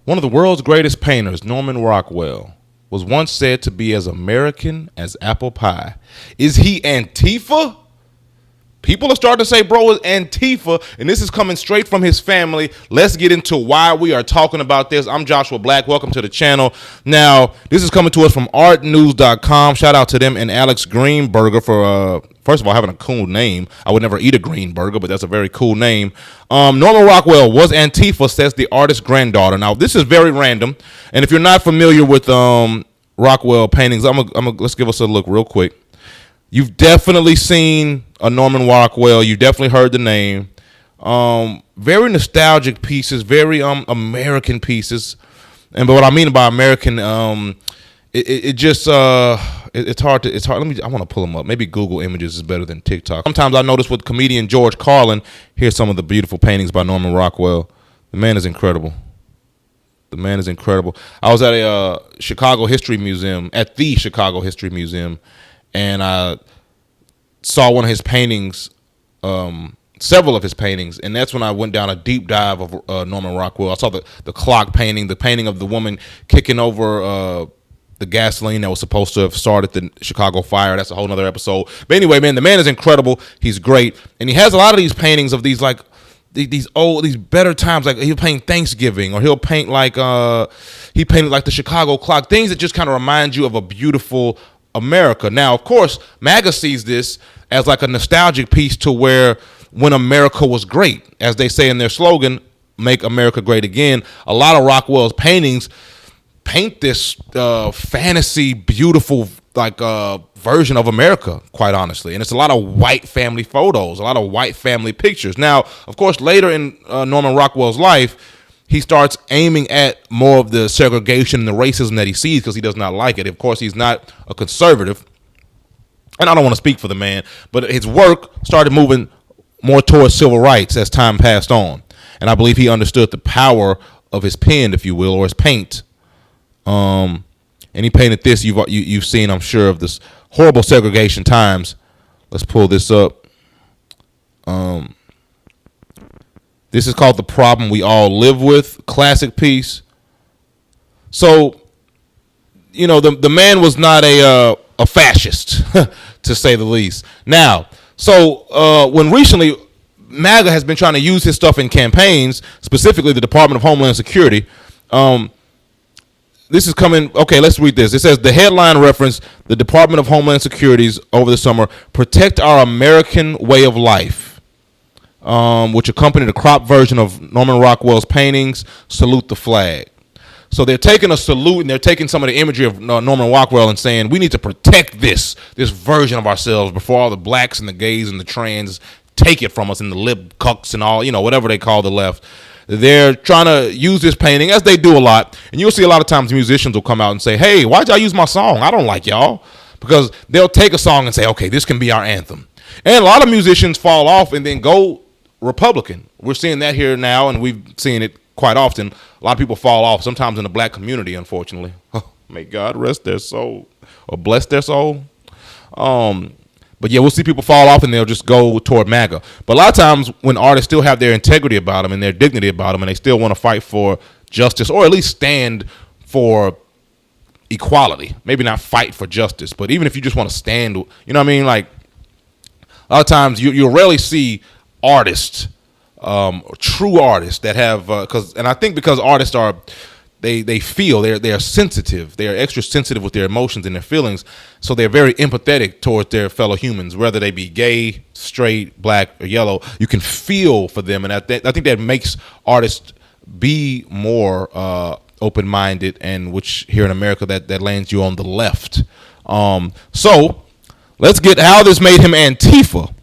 One of the world's greatest painters, Norman Rockwell, was once said to be as American as apple pie. Is he Antifa? People are starting to say, bro, it's Antifa, and this is coming straight from his family. Let's get into why we are talking about this. I'm Joshua Black. Welcome to the channel. Now, this is coming to us from ArtNews.com. Shout out to them and Alex Greenberger for, first of all, having a cool name. I would never eat a green burger, but that's a very cool name. Norman Rockwell was Antifa, says the artist's granddaughter. Now, this is very random, and if you're not familiar with Rockwell paintings, let's give us a look real quick. You've definitely seen a Norman Rockwell. You definitely heard the name. Very nostalgic pieces, very American pieces. But what I mean by American, it's hard to. I want to pull them up. Maybe Google Images is better than TikTok. Sometimes I notice with comedian George Carlin, here's some of the beautiful paintings by Norman Rockwell. The man is incredible. The man is incredible. I was at a Chicago History Museum, and I saw one of his paintings, several of his paintings, and that's when I went down a deep dive of Norman Rockwell. I saw the clock painting, the painting of the woman kicking over the gasoline that was supposed to have started the Chicago fire. That's a whole nother episode. But anyway, man, the man is incredible. He's great, and he has a lot of these paintings of these these better times. Like he'll paint Thanksgiving, or he'll paint he painted like the Chicago clock, things that just kind of remind you of a beautiful America. Now, of course, MAGA sees this as like a nostalgic piece to where when America was great, as they say in their slogan, "Make America Great Again." A lot of Rockwell's paintings paint this fantasy, beautiful version of America, quite honestly. And it's a lot of white family photos, a lot of white family pictures. Now, of course, later in Norman Rockwell's life, he starts aiming at more of the segregation and the racism that he sees because he does not like it. Of course, he's not a conservative, and I don't want to speak for the man, but his work started moving more towards civil rights as time passed on. And I believe he understood the power of his pen, if you will, or his paint. And he painted this. You've seen, I'm sure, of this horrible segregation times. Let's pull this up. This is called "The Problem We All Live With," classic piece. So, you know, the man was not a fascist, to say the least. Now, so when recently MAGA has been trying to use his stuff in campaigns, specifically the Department of Homeland Security. This is coming. Okay, let's read this. It says the headline reference the Department of Homeland Security's over the summer "Protect Our American Way of Life," which accompanied a crop version of Norman Rockwell's paintings, "Salute the Flag." So they're taking a salute and they're taking some of the imagery of Norman Rockwell and saying we need to protect this version of ourselves before all the blacks and the gays and the trans take it from us, and the lib cucks and all, whatever they call the left. They're trying to use this painting, as they do a lot, and you'll see a lot of times musicians will come out and say, hey, why'd y'all use my song? I don't like y'all. Because they'll take a song and say, okay, this can be our anthem. And a lot of musicians fall off and then go Republican. We're seeing that here now, and we've seen it quite often. A lot of people fall off, sometimes in the black community, unfortunately. May God rest their soul, or bless their soul. But yeah, we'll see people fall off and they'll just go toward MAGA. But a lot of times when artists still have their integrity about them and their dignity about them, and they still want to fight for justice, or at least stand for equality, maybe not fight for justice, but even if you just want to stand, you know what I mean? Like a lot of times you'll rarely see artists, true artists that have, and I think because artists are, they feel, they are sensitive, they are extra sensitive with their emotions and their feelings, so they're very empathetic towards their fellow humans, whether they be gay, straight, black, or yellow. You can feel for them, and I think that makes artists be more open-minded, and which here in America that lands you on the left. So let's get how this made him Antifa.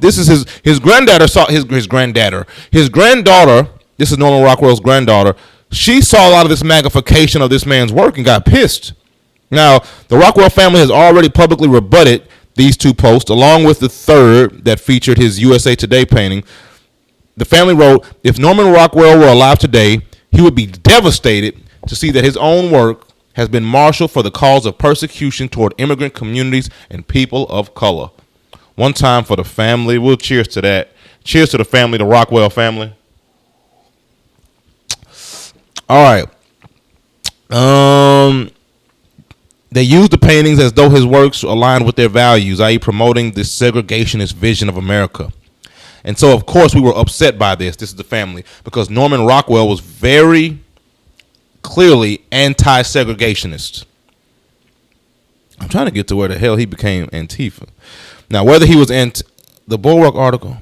This is his granddaughter saw his granddaughter. This is Norman Rockwell's granddaughter. She saw a lot of this magnification of this man's work and got pissed. Now, the Rockwell family has already publicly rebutted these two posts, along with the third that featured his USA Today painting. The family wrote, if Norman Rockwell were alive today, he would be devastated to see that his own work has been marshaled for the cause of persecution toward immigrant communities and people of color. One time for the family. We'll cheers to that. Cheers to the family, the Rockwell family. All right. They used the paintings as though his works aligned with their values, i.e., promoting this segregationist vision of America. And so, of course, we were upset by this. This is the family, because Norman Rockwell was very clearly anti-segregationist. I'm trying to get to where the hell he became Antifa. Now, whether he was the Bulwark article.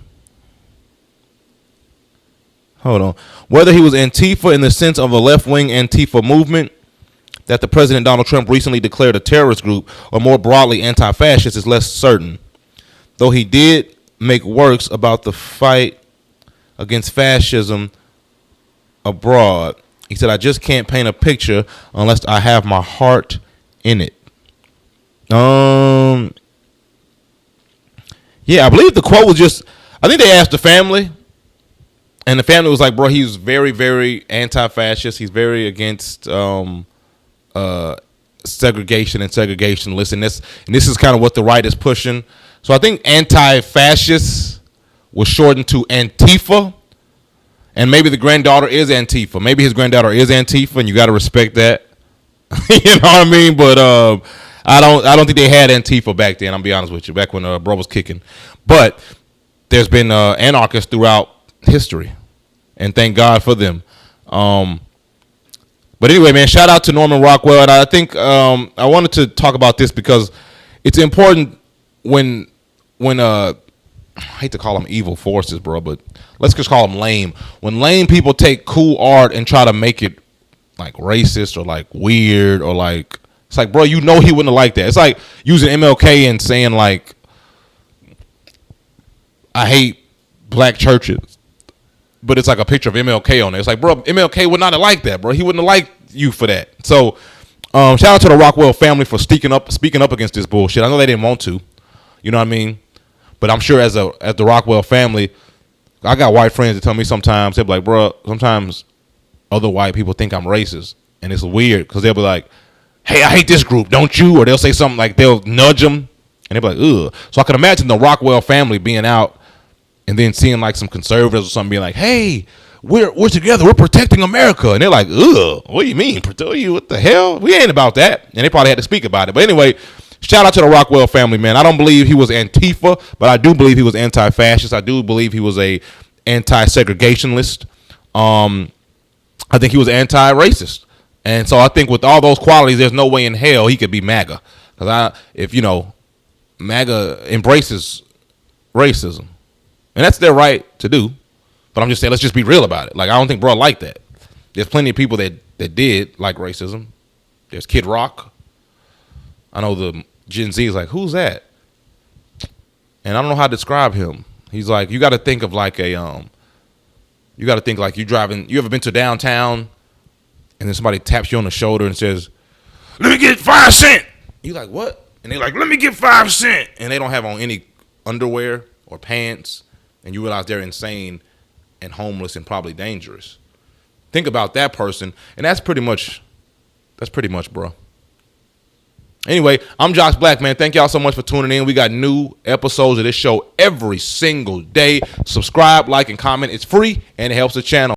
Hold on. Whether he was Antifa in the sense of a left-wing Antifa movement that the President Donald Trump recently declared a terrorist group, or more broadly anti-fascist, is less certain. Though he did make works about the fight against fascism abroad. He said, I just can't paint a picture unless I have my heart in it. Yeah, I believe the quote was just, I think they asked the family, and the family was like, bro, he's very, very anti-fascist. He's very against segregation and segregationist. And this is kind of what the right is pushing. So I think anti-fascist was shortened to Antifa, and maybe the granddaughter is Antifa. Maybe his granddaughter is Antifa, and you got to respect that. You know what I mean? But I don't think they had Antifa back then. I'll be honest with you. Back when bro was kicking, but there's been anarchists throughout history, and thank God for them. But anyway, man, shout out to Norman Rockwell, and I think I wanted to talk about this because it's important when I hate to call them evil forces, bro, but let's just call them lame. When lame people take cool art and try to make it like racist or like weird or like, it's like, bro, you know he wouldn't have liked that. It's like using MLK and saying like, I hate black churches, but it's like a picture of MLK on there. It's like, bro, MLK would not have liked that, bro. He wouldn't have liked you for that. So shout out to the Rockwell family for speaking up against this bullshit. I know they didn't want to, you know what I mean? But I'm sure as the Rockwell family, I got white friends that tell me sometimes, they'll be like, bro, sometimes other white people think I'm racist. And it's weird because they'll be like, hey, I hate this group, don't you? Or they'll say something like, they'll nudge them. And they'll be like, ugh. So I can imagine the Rockwell family being out and then seeing like some conservatives or something being like, hey, we're together, we're protecting America. And they're like, ugh, what do you mean? Protect you? What the hell? We ain't about that. And they probably had to speak about it. But anyway, shout out to the Rockwell family, man. I don't believe he was Antifa, but I do believe he was anti-fascist. I do believe he was a anti-segregationist. I think he was anti-racist. And so I think with all those qualities, there's no way in hell he could be MAGA. Because if MAGA embraces racism. And that's their right to do. But I'm just saying, let's just be real about it. Like, I don't think bro liked that. There's plenty of people that did like racism. There's Kid Rock. I know the Gen Z is like, who's that? And I don't know how to describe him. He's like, you got to think of like you got to think like you driving, you ever been to downtown and then somebody taps you on the shoulder and says, let me get 5 cents. You like, what? And they're like, let me get 5 cents. And they don't have on any underwear or pants. And you realize they're insane and homeless and probably dangerous. Think about that person. And that's pretty much, bro. Anyway, I'm Josh Black, man. Thank y'all so much for tuning in. We got new episodes of this show every single day. Subscribe, like, and comment. It's free, and it helps the channel.